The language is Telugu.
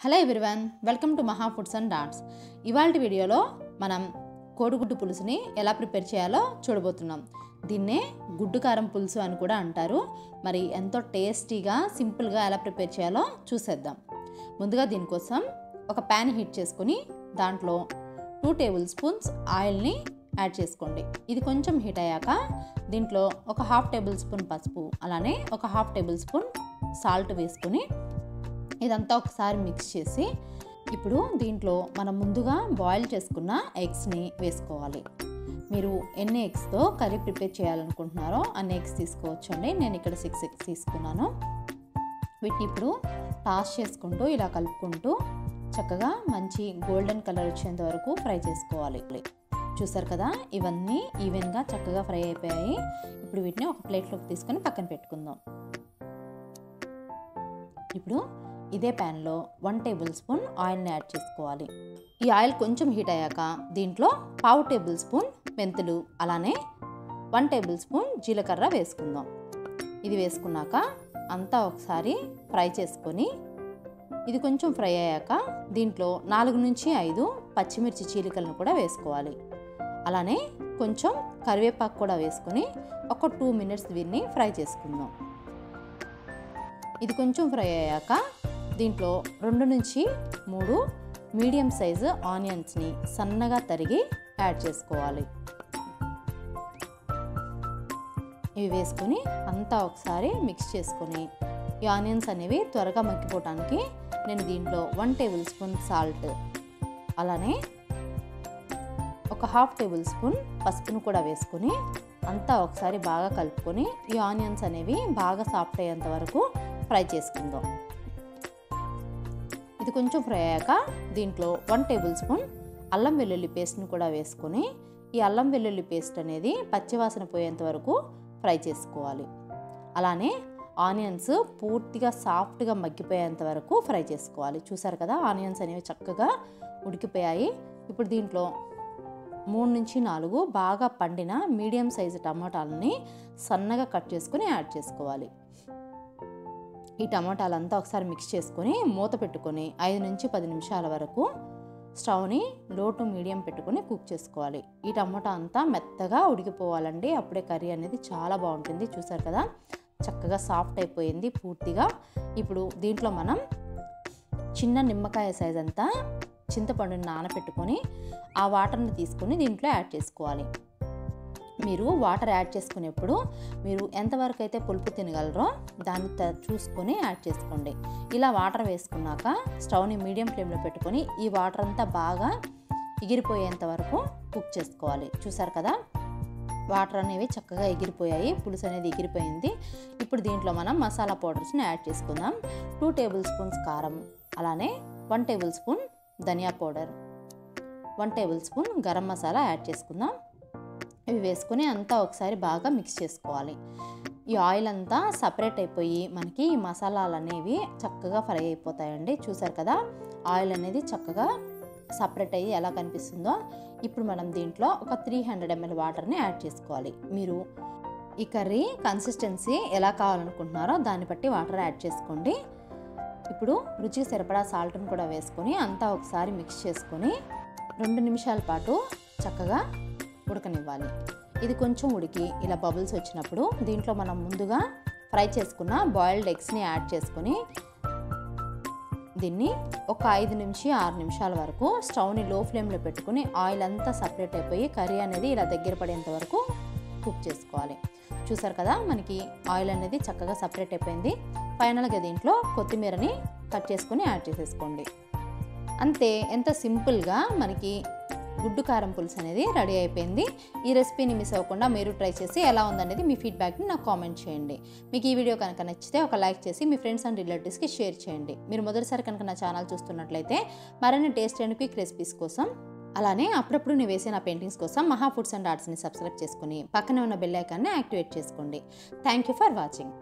హలో ఎవ్రీవన్, వెల్కమ్ టు మహా ఫుడ్స్ అండ్ ఆర్ట్స్. ఇవాల్టి వీడియోలో మనం కోడిగుడ్డు పులుసుని ఎలా ప్రిపేర్ చేయాలో చూడబోతున్నాం. దీన్నే గుడ్డు కారం పులుసు అని కూడా అంటారు. మరి ఎంతో టేస్టీగా సింపుల్గా ఎలా ప్రిపేర్ చేయాలో చూసేద్దాం. ముందుగా దీనికోసం ఒక ప్యాన్ హీట్ చేసుకొని దాంట్లో 2 టేబుల్ స్పూన్స్ ఆయిల్ని యాడ్ చేసుకోండి. ఇది కొంచెం హీట్ అయ్యాక దీంట్లో ఒక 1/2 టేబుల్ స్పూన్ పసుపు, అలానే ఒక 1/2 టేబుల్ స్పూన్ సాల్ట్ వేసుకొని ఇదంతా ఒకసారి మిక్స్ చేసి ఇప్పుడు దీంట్లో మనం ముందుగా బాయిల్ చేసుకున్న ఎగ్స్ని వేసుకోవాలి. మీరు ఎన్ని ఎగ్స్తో కర్రీ ప్రిపేర్ చేయాలనుకుంటున్నారో అన్ని ఎగ్స్ తీసుకోవచ్చండి. నేను ఇక్కడ 6 ఎగ్స్ తీసుకున్నాను. వీటిని ఇప్పుడు టాస్ చేసుకుంటూ ఇలా కలుపుకుంటూ చక్కగా మంచి గోల్డెన్ కలర్ వచ్చేంత వరకు ఫ్రై చేసుకోవాలి. చూసారు కదా, ఇవన్నీ ఈవెన్గా చక్కగా ఫ్రై అయిపోయాయి. ఇప్పుడు వీటిని ఒక ప్లేట్లోకి తీసుకొని పక్కన పెట్టుకుందాం. ఇప్పుడు ఇదే ప్యాన్లో 1 టేబుల్ స్పూన్ ఆయిల్ని యాడ్ చేసుకోవాలి. ఈ ఆయిల్ కొంచెం హీట్ అయ్యాక దీంట్లో 1/2 టేబుల్ స్పూన్ మెంతులు, అలానే 1 టేబుల్ స్పూన్ జీలకర్ర వేసుకుందాం. ఇది వేసుకున్నాక అంతా ఒకసారి ఫ్రై చేసుకొని ఇది కొంచెం ఫ్రై అయ్యాక దీంట్లో 4 నుంచి 5 పచ్చిమిర్చి చీలికలను కూడా వేసుకోవాలి. అలానే కొంచెం కరివేపాకు కూడా వేసుకొని ఒక 2 మినిట్స్ దీన్ని ఫ్రై చేసుకుందాం. ఇది కొంచెం ఫ్రై అయ్యాక దీంట్లో 2 నుంచి 3 మీడియం సైజు ఆనియన్స్ని సన్నగా తరిగి యాడ్ చేసుకోవాలి. ఇవి వేసుకొని అంతా ఒకసారి మిక్స్ చేసుకొని ఈ ఆనియన్స్ అనేవి త్వరగా మగ్గిపోవటానికి నేను దీంట్లో 1 టేబుల్ స్పూన్ సాల్ట్, అలానే ఒక 1/2 టేబుల్ స్పూన్ పసుపును కూడా వేసుకొని అంతా ఒకసారి బాగా కలుపుకొని ఈ ఆనియన్స్ అనేవి బాగా సాఫ్ట్ అయ్యేంత వరకు ఫ్రై చేసుకుందాం. ఇది కొంచెం ఫ్రై అయ్యాక దీంట్లో 1 టేబుల్ స్పూన్ అల్లం వెల్లుల్లి పేస్ట్ని కూడా వేసుకొని ఈ అల్లం వెల్లుల్లి పేస్ట్ అనేది పచ్చివాసన పోయేంత వరకు ఫ్రై చేసుకోవాలి. అలానే ఆనియన్స్ పూర్తిగా సాఫ్ట్గా మగ్గిపోయేంత వరకు ఫ్రై చేసుకోవాలి. చూసారు కదా, ఆనియన్స్ అనేవి చక్కగా ఉడికిపోయాయి. ఇప్పుడు దీంట్లో 3 నుంచి 4 బాగా పండిన మీడియం సైజు టమాటాలని సన్నగా కట్ చేసుకొని యాడ్ చేసుకోవాలి. ఈ టమాటాలంతా ఒకసారి మిక్స్ చేసుకొని మూత పెట్టుకొని 5 నుంచి 10 నిమిషాల వరకు స్టవ్ని లో టు మీడియం పెట్టుకొని కుక్ చేసుకోవాలి. ఈ టమాటా అంతా మెత్తగా ఉడికిపోవాలండి, అప్పుడే కర్రీ అనేది చాలా బాగుంటుంది. చూసారు కదా, చక్కగా సాఫ్ట్ అయిపోయింది పూర్తిగా. ఇప్పుడు దీంట్లో మనం చిన్న నిమ్మకాయ సైజ్ అంతా చింతపండుని నానబెట్టుకొని ఆ వాటర్ని తీసుకొని దీంట్లో యాడ్ చేసుకోవాలి. మీరు వాటర్ యాడ్ చేసుకునేప్పుడు మీరు ఎంతవరకు అయితే పులుపు తినగలరో దాన్ని చూసుకొని యాడ్ చేసుకోండి. ఇలా వాటర్ వేసుకున్నాక స్టవ్ని మీడియం ఫ్లేమ్లో పెట్టుకొని ఈ వాటర్ అంతా బాగా ఎగిరిపోయేంత వరకు కుక్ చేసుకోవాలి. చూసారు కదా, వాటర్ అనేవి చక్కగా ఎగిరిపోయాయి, పులుసు అనేది ఎగిరిపోయింది. ఇప్పుడు దీంట్లో మనం మసాలా పౌడర్స్ని యాడ్ చేసుకుందాం. 2 టేబుల్ స్పూన్స్ కారం, అలానే 1 టేబుల్ స్పూన్ ధనియా powder, 1 tablespoon garam masala add చేసుకుందాం. ఇవి వేసుకొని అంతా ఒకసారి బాగా మిక్స్ చేసుకోవాలి. ఈ ఆయిల్ అంతా సపరేట్ అయిపోయి మనకి ఈ మసాలాలు అనేవి చక్కగా ఫ్రై అయిపోతాయండి. చూసారు కదా, ఆయిల్ అనేది చక్కగా సపరేట్ అయ్యి ఎలా కనిపిస్తుందో. ఇప్పుడు మనం దీంట్లో ఒక 300 ml వాటర్ని యాడ్ చేసుకోవాలి. మీరు ఈ కర్రీ కన్సిస్టెన్సీ ఎలా కావాలనుకుంటున్నారో దాన్ని బట్టి వాటర్ యాడ్ చేసుకోండి. ఇప్పుడు రుచికి సరిపడా సాల్ట్ని కూడా వేసుకొని అంతా ఒకసారి మిక్స్ చేసుకొని 2 నిమిషాల పాటు చక్కగా ఉడకనివ్వాలి. ఇది కొంచెం ఉడికి ఇలా బబుల్స్ వచ్చినప్పుడు దీంట్లో మనం ముందుగా ఫ్రై చేసుకున్న బాయిల్డ్ ఎగ్స్ని యాడ్ చేసుకొని దీన్ని ఒక 5 నుంచి 6 నిమిషాల వరకు స్టవ్ని లో ఫ్లేమ్లో పెట్టుకుని ఆయిల్ అంతా సపరేట్ అయిపోయి కర్రీ అనేది ఇలా దగ్గర పడేంత వరకు కుక్ చేసుకోవాలి. చూసారు కదా, మనకి ఆయిల్ అనేది చక్కగా సపరేట్ అయిపోయింది. ఫైనల్గా దీంట్లో కొత్తిమీరని కట్ చేసుకొని యాడ్ చేసేసుకోండి. అంతే, ఎంత సింపుల్గా మనకి గుడ్డు కారం పులుసు అనేది రెడీ అయిపోయింది. ఈ రెసిపీని మిస్ అవ్వకుండా మీరు ట్రై చేసి ఎలా ఉందనేది మీ ఫీడ్బ్యాక్ని నాకు కామెంట్ చేయండి. మీకు ఈ వీడియో కనుక నచ్చితే ఒక లైక్ చేసి మీ ఫ్రెండ్స్ అండ్ రిలేటివ్స్కి షేర్ చేయండి. మీరు మొదటిసారి కనుక నా ఛానల్ చూస్తున్నట్లయితే మరిన్ని టేస్ట్ అండ్ క్విక్ రెసిపీస్ కోసం, అలానే అప్పుడప్పుడు నేను వేసే నా పెయింటింగ్స్ కోసం మహా ఫుడ్స్ అండ్ ఆర్ట్స్ని సబ్స్క్రైబ్ చేసుకుని పక్కనే ఉన్న బెల్ ఐకాన్ని యాక్టివేట్ చేసుకోండి. Thank you for watching.